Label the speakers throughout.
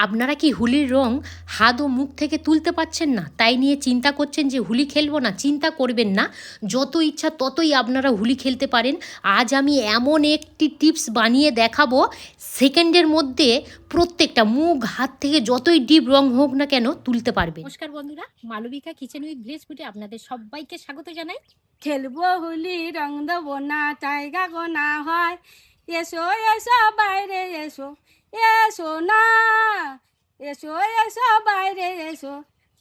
Speaker 1: আপনারা কি হোলির রং হাত ও মুখ থেকে তুলতে পারছেন না, তাই নিয়ে চিন্তা করছেন যে হোলি খেলবো না? চিন্তা করবেন না, যত ইচ্ছা ততই আপনারা হোলি খেলতে পারেন। আজ আমি এমন একটি টিপস বানিয়ে দেখাবো, সেকেন্ডের মধ্যে প্রত্যেকটা মুখ হাত থেকে যতই ডিপ রং হোক না কেন তুলতে পারবে। নমস্কার বন্ধুরা, মালবিকা কিচেন উইথ ভিলেজ ফুডে আপনাদের সবাইকে স্বাগত জানাই।
Speaker 2: খেলবো হোলি রং দেবো না টাইগা গোনা হয়, এসো এসো বাইরে এসো, এসো না এসো এসো বাইরে এসো,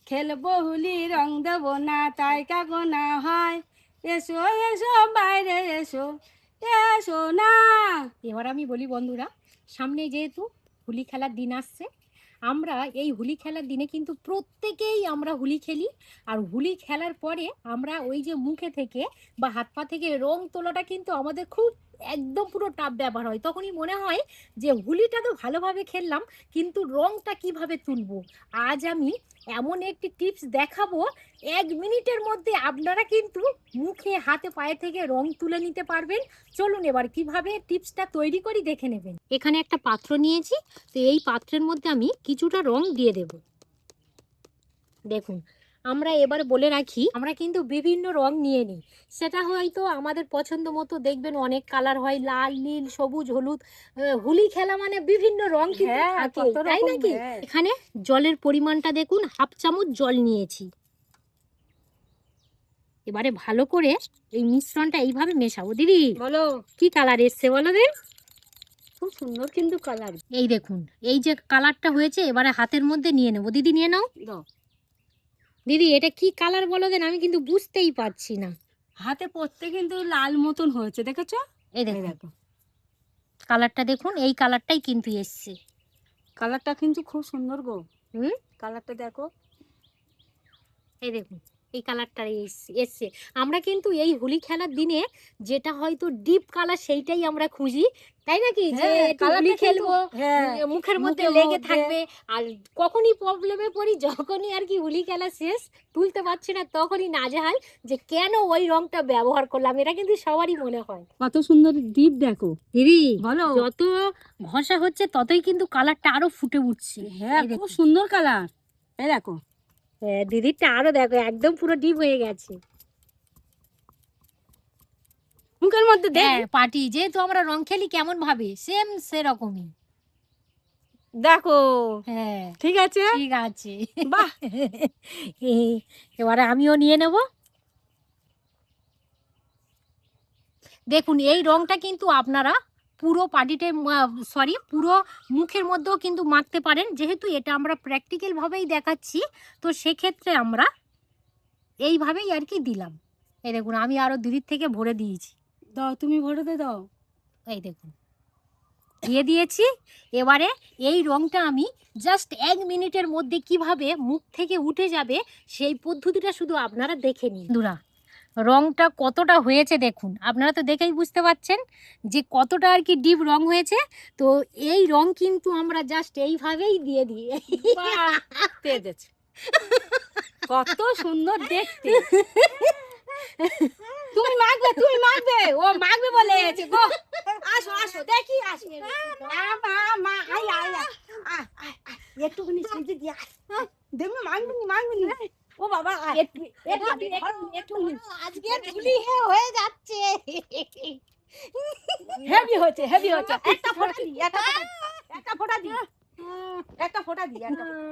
Speaker 2: খেলবো হোলি রং দেবো না টাইগা গোনা হয়, এসো এসো বাইরে এসো, এসো না।
Speaker 1: এবার আমি বলি বন্ধুরা, সামনে যেহেতু হোলি খেলার দিন আসছে, আমরা এই হোলি খেলার দিনে কিন্তু প্রত্যেকেই আমরা হোলি খেলি। আর হোলি খেলার পরে আমরা ওই যে মুখে থেকে বা হাত পা থেকে রং তোলাটা কিন্তু আমাদের খুব একদম পুরো টাফ ব্যাপার হয়। তখনই মনে হয় যে হোলিটা তো ভালোভাবে খেললাম, কিন্তু রংটা কিভাবে তুলবো। আজ আমি এমন একটি টিপস দেখাবো, 1 মিনিটের মধ্যে আপনারা কিন্তু মুখে হাতে পায়ে থেকে রং তুলে নিতে পারবেন। চলুন এবার কিভাবে টিপসটা তৈরি করি দেখে নেবেন। এখানে একটা পাত্র নিয়েছি, তো এই পাত্রের মধ্যে আমি কিছুটা রং দিয়ে দেব। দেখুন, আমরা এবার বলে রাখি, আমরা কিন্তু বিভিন্ন রং নিয়ে নিই। সেটা হয়তো আমাদের পছন্দ মতো, দেখবেন অনেক কালার হয়, লাল নীল সবুজ হলুদ। হোলি খেলা মানে বিভিন্ন রং কিন্তু থাকে, তাই নাকি? এখানে জলের পরিমাণটা দেখুন, 1/2 চামচ জল নিয়েছি। এবারে ভালো করে এই মিশ্রণটা এইভাবে মেশাবো। দিদি
Speaker 2: বলো,
Speaker 1: কি কালার এসছে বলো দিন?
Speaker 2: খুব সুন্দর কিন্তু কালার।
Speaker 1: এই দেখুন, এই যে কালারটা হয়েছে, এবারে হাতের মধ্যে নিয়ে নেবো। দিদি নিয়ে নাও।
Speaker 2: দাও
Speaker 1: দিদি এটা কি কালার বলো দেন, আমি কিন্তু বুঝতেই পারছি না।
Speaker 2: হাতে পড়তে কিন্তু লাল মতন হয়েছে, দেখেছো?
Speaker 1: এই দেখো কালারটা, দেখুন এই কালারটাই কিন্তু এসছে।
Speaker 2: কালারটা কিন্তু খুব সুন্দর গো।
Speaker 1: হুম,
Speaker 2: কালারটা দেখো,
Speaker 1: এই দেখুন এই কালারটা এসছে। আমরা কিন্তু এই হোলি খেলার দিনে যেটা হয়তো ডিপ কালার সেইটাই আমরা খুঁজি, তাই নাকি? যে একটু হোলি খেলবো, মুখের মধ্যে লেগে থাকবে। আর কখনই প্রবলেমে পড়ি, যখনই আর কি হোলি খেলা শেষ, তুলতে পারছি না, তখনই নাজেহাল যে কেন ওই রংটা ব্যবহার করলাম। এটা কিন্তু সবারই মনে হয়।
Speaker 2: কত সুন্দর ডিপ দেখো
Speaker 1: দিদি
Speaker 2: বলো।
Speaker 1: যত ঘষা হচ্ছে ততই কিন্তু কালারটা আরো ফুটে উঠছে।
Speaker 2: হ্যাঁ, খুব সুন্দর কালার। এই দেখো,
Speaker 1: হ্যাঁ দিদিরটা আরো দেখো, একদম পুরো ডিপ হয়ে গেছে।
Speaker 2: মুখের মধ্যে
Speaker 1: হ্যাঁ, পার্টি যেহেতু আমরা রং খেলি কেমন ভাবে, সেম সেরকমই।
Speaker 2: দেখো।
Speaker 1: হ্যাঁ
Speaker 2: ঠিক আছে,
Speaker 1: ঠিক আছে।
Speaker 2: বাহ।
Speaker 1: এবারে আমিও নিয়ে নেব। দেখুন এই রংটা কিন্তু আপনারা পুরো পার্টিতে, পুরো মুখের মধ্যেও কিন্তু মাখতে পারেন। যেহেতু এটা আমরা প্র্যাকটিক্যাল ভাবেই দেখাচ্ছি, তো সেক্ষেত্রে আমরা এইভাবেই আর কি দিলাম। এই দেখুন, আমি আরো দিদির থেকে ভরে দিয়েছি।
Speaker 2: দাও, তুমি ভরে দাও।
Speaker 1: এই দেখুন দিয়ে দিয়েছি। এবারে এই রংটা আমি জাস্ট 1 মিনিটের মধ্যে কিভাবে মুখ থেকে উঠে যাবে সেই পদ্ধতিটা শুধু আপনারা দেখে নিন। বন্ধুরা, রংটা কতটা হয়েছে দেখুন, আপনারা তো দেখেই বুঝতে পারছেন যে কতটা আর কি ডিপ রং হয়েছে। তো এই রং কিন্তু আমরা জাস্ট এইভাবেই দিয়ে দিই।
Speaker 2: পেয়েছে, কত সুন্দর দেখতে। তুমি মাখবে, তুমি মাখবে, ও মাখবে বলেছে গো। আসো আসো দেখি, আসো। মা আই আই একটুখানি সেজে দিয়া দেখবে, মাখবি মাখবি। ও বাবা,
Speaker 1: আজকে ধুলি হয়ে যাচ্ছে।
Speaker 2: হেভি হচ্ছে, হেভি হচ্ছে। একটা ফোঁটা দি, একটা ফোঁটা দি, একটা ফোঁটা দি, একটা ফোঁটা।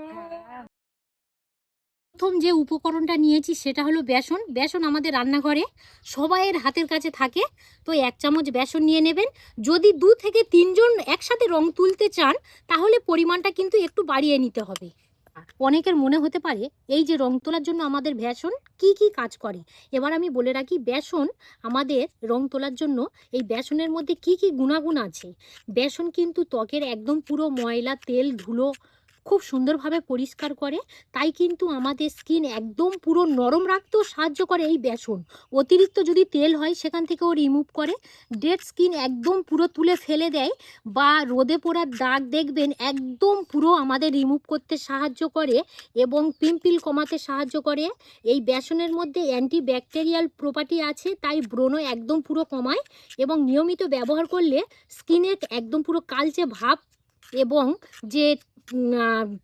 Speaker 1: প্রথম যে উপকরণটা নিয়েছি সেটা হলো বেসন। বেসন আমাদের রান্নাঘরে সবাইয়ের হাতের কাছে থাকে, তো 1 চামচ বেসন নিয়ে নেবেন। যদি 2 থেকে 3 জন একসাথে রং তুলতে চান, তাহলে পরিমাণটা কিন্তু একটু বাড়িয়ে নিতে হবে। অনেকের মনে হতে পারে এই যে রং তোলার জন্য আমাদের বেসন কি কি কাজ করে। এবার আমি বলে রাখি, বেসন আমাদের রং তোলার জন্য এই বেসনের মধ্যে কি কি গুণাগুণ আছে। বেসন কিন্তু ত্বকের একদম পুরো ময়লা তেল ধুলো খুব সুন্দরভাবে পরিষ্কার করে, তাই কিন্তু আমাদের স্কিন একদম পুরো নরম রাখতেও সাহায্য করে এই বেসন। অতিরিক্ত যদি তেল হয় সেখান থেকেও রিমুভ করে, ডেড স্কিন একদম পুরো তুলে ফেলে দেয়, বা রোদে পোড়ার দাগ দেখবেন একদম পুরো আমাদের রিমুভ করতে সাহায্য করে, এবং পিম্পল কমাতে সাহায্য করে। এই বেসনের মধ্যে অ্যান্টিব্যাকটেরিয়াল প্রপার্টি আছে, তাই ব্রণ একদম পুরো কমায়, এবং নিয়মিত ব্যবহার করলে স্কিনের একদম পুরো কালচে ভাব এবং যে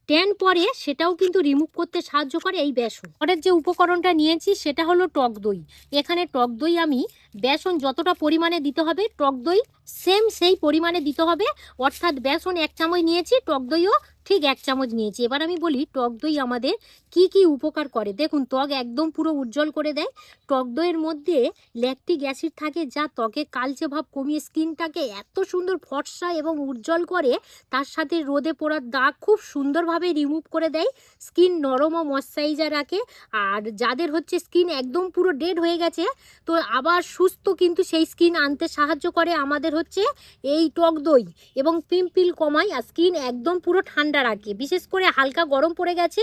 Speaker 1: ট্যান পরে সেটাও কিন্তু রিমুভ করতে সাহায্য করে এই বেসন। পরের যে উপকরণটা নিয়েছি সেটা হলো টক দই। এখানে টক দই আমি বেসন যতটা পরিমাণে দিতে হবে টক দই সেম সেই পরিমাণে দিতে হবে, অর্থাৎ বেসন 1 চামচ নিয়েছি, টক দইও ঠিক 1 চামচ নিয়েছি। এবার আমি বলি টক দই আমাদের কি কি উপকার করে। দেখুন, ত্বক একদম পুরো উজ্জ্বল করে দেয়। টক দইয়ের মধ্যে ল্যাকটিক অ্যাসিড থাকে যা ত্বকে কালচে ভাব কমিয়ে স্কিনটাকে এত সুন্দর ফর্সা এবং উজ্জ্বল করে। তার সাথে রোদে পোড়ার দাগ খুব সুন্দরভাবে রিমুভ করে দেয়, স্কিন নরম ও ময়শ্চারাইজার রাখে। আর যাদের হচ্ছে স্কিন একদম পুরো ডেড হয়ে গেছে, তো আবার সুস্থ কিন্তু সেই স্কিন আনতে সাহায্য করে আমাদের হচ্ছে এই টক দই, এবং পিম্পল কমায় আর স্কিন একদম পুরো ঠান্ডা রাখে। বিশেষ করে হালকা গরম পড়ে গেছে,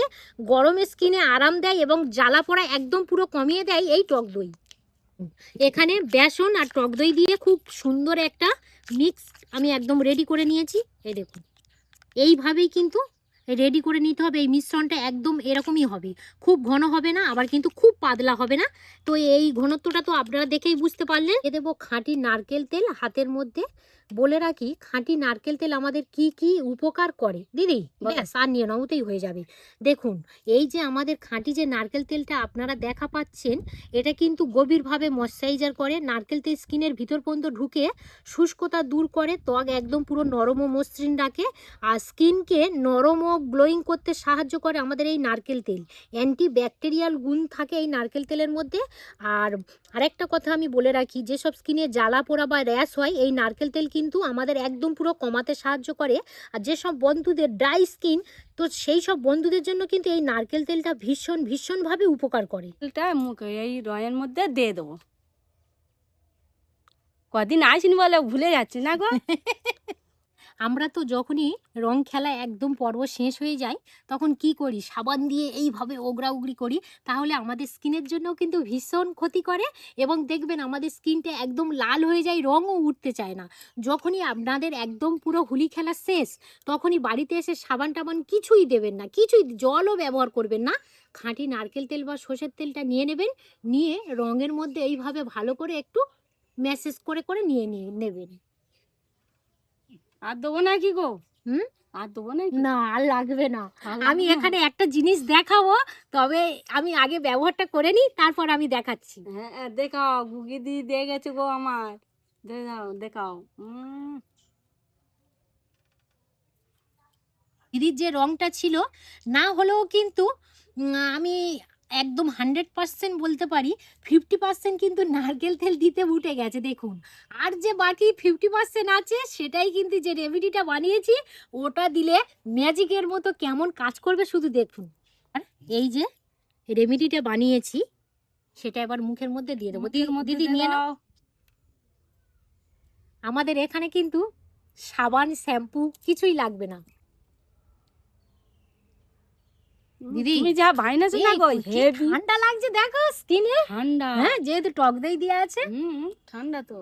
Speaker 1: গরমে স্কিনে আরাম দেয় এবং জ্বালা পোড়া একদম পুরো কমিয়ে দেয় এই টক দই। এখানে বেসন আর টক দই দিয়ে খুব সুন্দর একটা মিক্স আমি একদম রেডি করে নিয়েছি। এই দেখুন, এইভাবেই কিন্তু রেডি করে নিতে হবে। এই মিশ্রণটা একদম এরকমই হবে, খুব ঘন হবে না, আবার কিন্তু খুব পাতলা হবে না। তো এই ঘনত্বটা তো আপনারা দেখেই বুঝতে পারলেন। এ দেবো খাঁটি নারকেল তেল হাতের মধ্যে। বলে রাখি, খাঁটি নারকেল তেল আমাদের কি কি উপকার করে দিদি, ব্যাস আর নিয়ে নাওতেই হয়ে যাবে। দেখুন, এই যে আমাদের খাঁটি যে নারকেল তেলটা আপনারা দেখা পাচ্ছেন, এটা কিন্তু গভীরভাবে ময়শ্চারাইজার করে। নারকেল তেল স্কিনের ভিতর পর্যন্ত ঢুকে শুষ্কতা দূর করে, ত্বক একদম পুরো নরম ও মসৃণ রাখে, আর স্কিনকে নরম ও গ্লোয়িং করতে সাহায্য করে আমাদের এই নারকেল তেল। অ্যান্টি ব্যাকটেরিয়াল গুণ থাকে এই নারকেল তেলের মধ্যে। আর আরেকটা কথা আমি বলে রাখি, যেসব স্কিনে জ্বালা পোড়া বা র্যাশ হয়, এই নারকেল তেল কিন্তু আমাদের একদম পুরো কমাতে সাহায্য করে। আর যেসব বন্ধুদের ড্রাই স্কিন, তো সেই সব বন্ধুদের জন্য কিন্তু এই নারকেল তেলটা ভীষণভাবে উপকার করে।
Speaker 2: তেলটা মুখে এই রয়ের মধ্যে দিয়ে দেবো। কদিন আসিনি বলে ভুলে যাচ্ছি না গো।
Speaker 1: আমরা তো যখনই রং খেলা একদম পর্ব শেষ হয়ে যায়, তখন কি করি, সাবান দিয়ে এইভাবে ওগরা উগরি করি, তাহলে আমাদের স্কিনের জন্যও কিন্তু ভীষণ ক্ষতি করে। এবং দেখবেন আমাদের স্কিনটা একদম লাল হয়ে যায়, রঙও উঠতে চায় না। যখনই আপনাদের একদম পুরো হোলি খেলা শেষ, তখনই বাড়িতে এসে সাবান টাবান কিছুই দেবেন না, কিছুই জলও ব্যবহার করবেন না। খাঁটি নারকেল তেল বা সর্ষের তেলটা নিয়ে নেবেন, নিয়ে রঙের মধ্যে এইভাবে ভালো করে একটু ম্যাসেজ করে করে নিয়ে নেবেন।
Speaker 2: আর দেবো না কি গো?
Speaker 1: হুম,
Speaker 2: আর দেবো না?
Speaker 1: না আর লাগবে না।
Speaker 2: আর
Speaker 1: আমি
Speaker 2: লাগবে না?
Speaker 1: এখানে একটা জিনিস দেখাবো, তবে আমি আগে ব্যবহারটা করে নিই, তারপর আমি দেখাচ্ছি।
Speaker 2: হ্যাঁ দেখাও, গুগি দি দিয়ে গেছে গো আমার। দেখাও দেখাও।
Speaker 1: দিদির যে রংটা ছিল, না হলেও কিন্তু আমি একদম 100% বলতে পারি 50% কিন্তু নারকেল তেল দিতে উঠে গেছে। দেখুন, আর যে বাকি 50% আছে, সেটাই কিন্তু যে রেমেডিটা বানিয়েছি, ওটা দিলে ম্যাজিকের মতো কেমন কাজ করবে শুধু দেখুন। আর এই যে রেমেডিটা বানিয়েছি, সেটা এবার মুখের মধ্যে দিয়ে দেবো। দিদি নিয়ে নাও। আমাদের এখানে কিন্তু সাবান শ্যাম্পু কিছুই লাগবে না। দিদি,
Speaker 2: তুমি যা বানাইছো না গো,
Speaker 1: কি
Speaker 2: হেভি
Speaker 1: ঠান্ডা লাগছে দেখো স্কিনে।
Speaker 2: ঠান্ডা।
Speaker 1: হ্যাঁ, যেহেতু টক দই দেওয়া আছে।
Speaker 2: ঠান্ডা তো।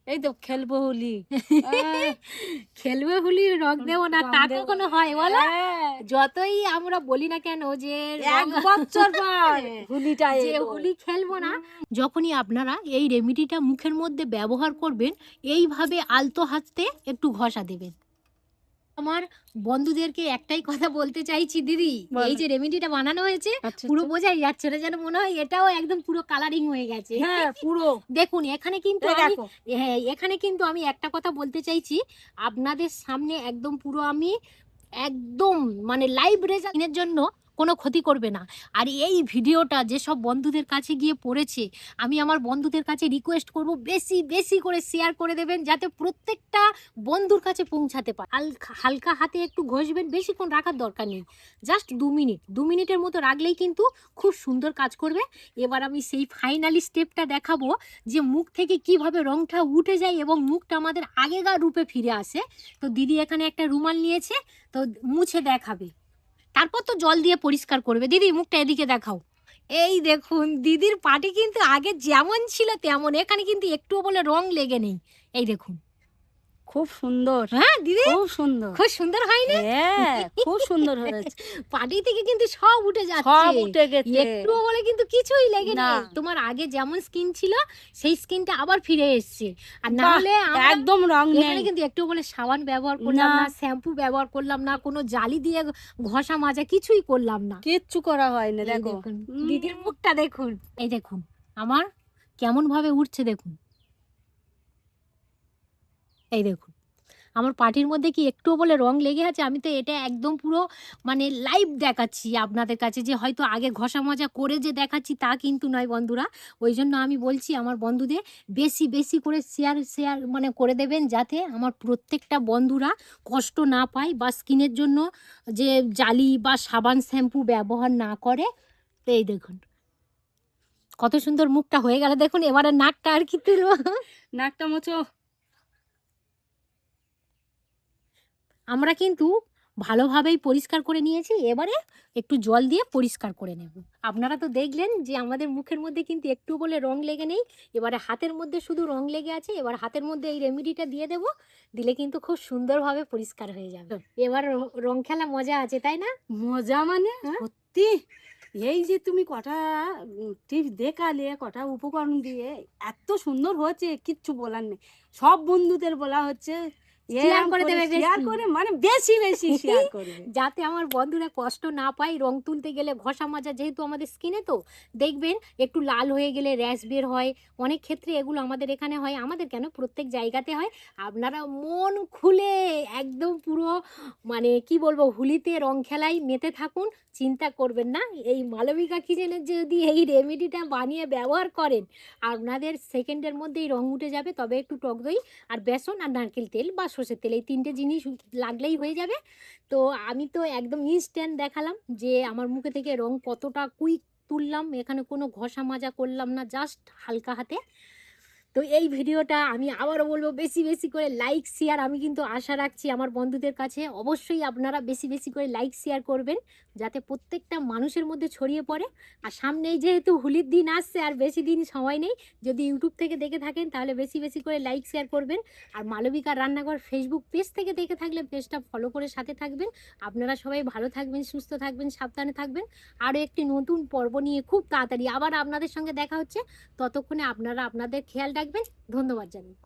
Speaker 2: এই তো খেলবো হোলি।
Speaker 1: খেলবে হোলি, রং দেবো না, তা কখনো হয় বলো?
Speaker 2: হ্যাঁ।
Speaker 1: যতই আমরা বলি না কেন যে
Speaker 2: 1 বছর পর হোলিটা
Speaker 1: যে হোলি খেলবো না, যখনই আপনারা এই রেমেডিটা মুখের মধ্যে ব্যবহার করবেন, এইভাবে আলতো হাতে একটু ঘষা দেবেন। আমার বন্ধুদেরকে একটাই কথা বলতে চাইছি দিদি, এই যে রেমেডিটা বানানো হয়েছে, পুরো বোঝাই যাচ্ছে না, যেন মনে হয় এটাও একদম পুরো কালারিং হয়ে গেছে।
Speaker 2: হ্যাঁ পুরো।
Speaker 1: দেখুন, এখানে কিন্তু
Speaker 2: দেখো।
Speaker 1: হ্যাঁ, এখানে কিন্তু আমি একটা কথা বলতে চাইছি আপনাদের সামনে, একদম পুরো আমি একদম মানে লাইভ রেজাল্টের জন্য কোনো ক্ষতি করবে না। আর এই ভিডিওটা যেসব বন্ধুদের কাছে গিয়ে পড়েছে, আমি আমার বন্ধুদের কাছে রিকোয়েস্ট করব বেশি বেশি করে শেয়ার করে দেবেন, যাতে প্রত্যেকটা বন্ধুর কাছে পৌঁছাতে পারে। হালকা হাতে একটু ঘষবেন, বেশিক্ষণ রাখার দরকার নেই, জাস্ট 2 মিনিটের মতো রাখলেই কিন্তু খুব সুন্দর কাজ করবে। এবার আমি সেই ফাইনালি স্টেপটা দেখাবো, যে মুখ থেকে কিভাবে রংটা উঠে যায় এবং মুখটা আমাদের আগেকার রূপে ফিরে আসে। তো দিদি এখানে একটা রুমাল নিয়েছে, তো মুছে দেখাবে, তারপর তো জল দিয়ে পরিষ্কার করবে। দিদি মুখটা এদিকে দেখাও। এই দেখুন, দিদির পাটি কিন্তু আগে যেমন ছিল তেমন, এখানে কিন্তু একটুও বলে রং লেগে নেই। এই দেখুন,
Speaker 2: খুব সুন্দর,
Speaker 1: হ্যাঁ দিদি,
Speaker 2: খুব সুন্দর।
Speaker 1: খুব সুন্দর হয়নি?
Speaker 2: হ্যাঁ, খুব সুন্দর হয়েছে।
Speaker 1: পাটি থেকে কিন্তু সব উঠে
Speaker 2: সব
Speaker 1: যাচ্ছে,
Speaker 2: উঠে গেছে।
Speaker 1: একটুও বলে কিন্তু কিছুই লেগে
Speaker 2: না।
Speaker 1: নেই। তোমার আগে যেমন স্কিন ছিল সেই স্কিনটা আবার ফিরে এসেছে। আর না
Speaker 2: বাহ,
Speaker 1: হলে আমরা
Speaker 2: একদম রং
Speaker 1: এখানে
Speaker 2: নেই।
Speaker 1: কিন্তু একটু বলে সাবান ব্যবহার করলাম
Speaker 2: না।
Speaker 1: না, শ্যাম্পু ব্যবহার করলাম না, কোনো জালি দিয়ে ঘষা মাজা কিছুই করলাম না।
Speaker 2: কিচ্ছু করা হয় না,
Speaker 1: এই
Speaker 2: দেখো।
Speaker 1: দেখুন দিদির মুখটা দেখুন, এই দেখুন আমার কেমন ভাবে উঠছে দেখুন, এই দেখুন আমার পাটির মধ্যে কি একটুও বলে রং লেগে আছে? আমি তো এটা একদম পুরো মানে লাইভ দেখাচ্ছি আপনাদের কাছে, যে হয়তো আগে ঘষা মাজা করে যে দেখাচ্ছি তা কিন্তু নয় বন্ধুরা। ওই জন্য আমি বলছি আমার বন্ধুদের বেশি বেশি করে শেয়ার শেয়ার মানে করে দেবেন, যাতে আমার প্রত্যেকটা বন্ধুরা কষ্ট না পায় বা স্কিনের জন্য যে জালি বা সাবান শ্যাম্পু ব্যবহার না করে। তো এই দেখুন কত সুন্দর মুখটা হয়ে গেল দেখুন। এবারে নাকটা আর কি তুলবো,
Speaker 2: নাকটা মোছো।
Speaker 1: আমরা কিন্তু ভালোভাবেই পরিষ্কার করে নিয়েছি, এবারে একটু জল দিয়ে পরিষ্কার করে নেব। আপনারা তো দেখলেন যে আমাদের মুখের মধ্যে কিন্তু একটু বলে রং লেগে নেই, এবারে হাতের মধ্যে শুধু রং লেগে আছে। এবার হাতের মধ্যে এই রেমেডিটা দিয়ে দেব, দিলে কিন্তু খুব সুন্দরভাবে পরিষ্কার হয়ে যাবে। এবার রং খেলা মজা আছে তাই না?
Speaker 2: মজা মানে
Speaker 1: হ্যাঁ?
Speaker 2: সত্যি, এই যে তুমি কটা টিপস দেখালে, কটা উপকরণ দিয়ে এত সুন্দর হয়েছে, কিচ্ছু বলার নেই। সব বন্ধুদের বলা হচ্ছে
Speaker 1: শেয়ার করে দেবে
Speaker 2: শেয়ার
Speaker 1: বেশি।
Speaker 2: করে, মানে বেশি বেশি শেয়ার করবে।
Speaker 1: যাতে আমার বন্ধুরা কষ্ট না পায়। রং তুলতে গেলে ঘষা মাজা যেহেতু আমাদের স্কিনে, তো দেখবেন একটু লাল হয়ে গেলে র্যাশ বের হয়, অনেক ক্ষেত্রে এগুলো আমাদের এখানে হয়, আমাদের কেন প্রত্যেক জায়গাতে হয়। আপনারা মন খুলে একদম পুরো মানে কি বলবো হুলিতে রং খেলায় মেতে থাকুন, চিন্তা করবেন না। এই মালবিকা কিচেনের যদি এই রেমেডিটা বানিয়ে ব্যবহার করেন, আপনাদের সেকেন্ডের মধ্যেই রং উঠে যাবে। তবে একটু টক দই আর বেসন আর নারকেল তেল বা সর্ষের তেল, এই তিনটে জিনিস লাগলেই হয়ে যাবে। তো আমি তো একদম ইনস্ট্যান্ট দেখালাম যে আমার মুখে থেকে রং কতটা কুইক তুললাম, এখানে কোনো ঘষা মাজা করলাম না, জাস্ট হালকা হাতে। তো এই ভিডিওটা আমি আবারও বলবো বেশি বেশি করে লাইক শেয়ার আমি কিন্তু আশা রাখছি আমার বন্ধুদের কাছে। অবশ্যই আপনারা বেশি বেশি করে লাইক শেয়ার করবেন, যাতে প্রত্যেকটা মানুষের মধ্যে ছড়িয়ে পড়ে। আর সামনেই যেহেতু হোলির দিন আসছে, আর বেশি দিন সময় নেই। যদি ইউটিউব থেকে দেখে থাকেন তাহলে বেশি বেশি করে লাইক শেয়ার করবেন। আর মালবিকা রান্নাঘর ফেসবুক পেজ থেকে দেখে থাকলে পেজটা ফলো করে সাথে থাকবেন। আপনারা সবাই ভালো থাকবেন, সুস্থ থাকবেন, সাবধানে থাকবেন। আরও একটি নতুন পর্ব নিয়ে খুব তাড়াতাড়ি আবার আপনাদের সঙ্গে দেখা হচ্ছে। ততক্ষণে আপনারা আপনাদের খেয়াল রাখবেন। ধন্যবাদ জানাই।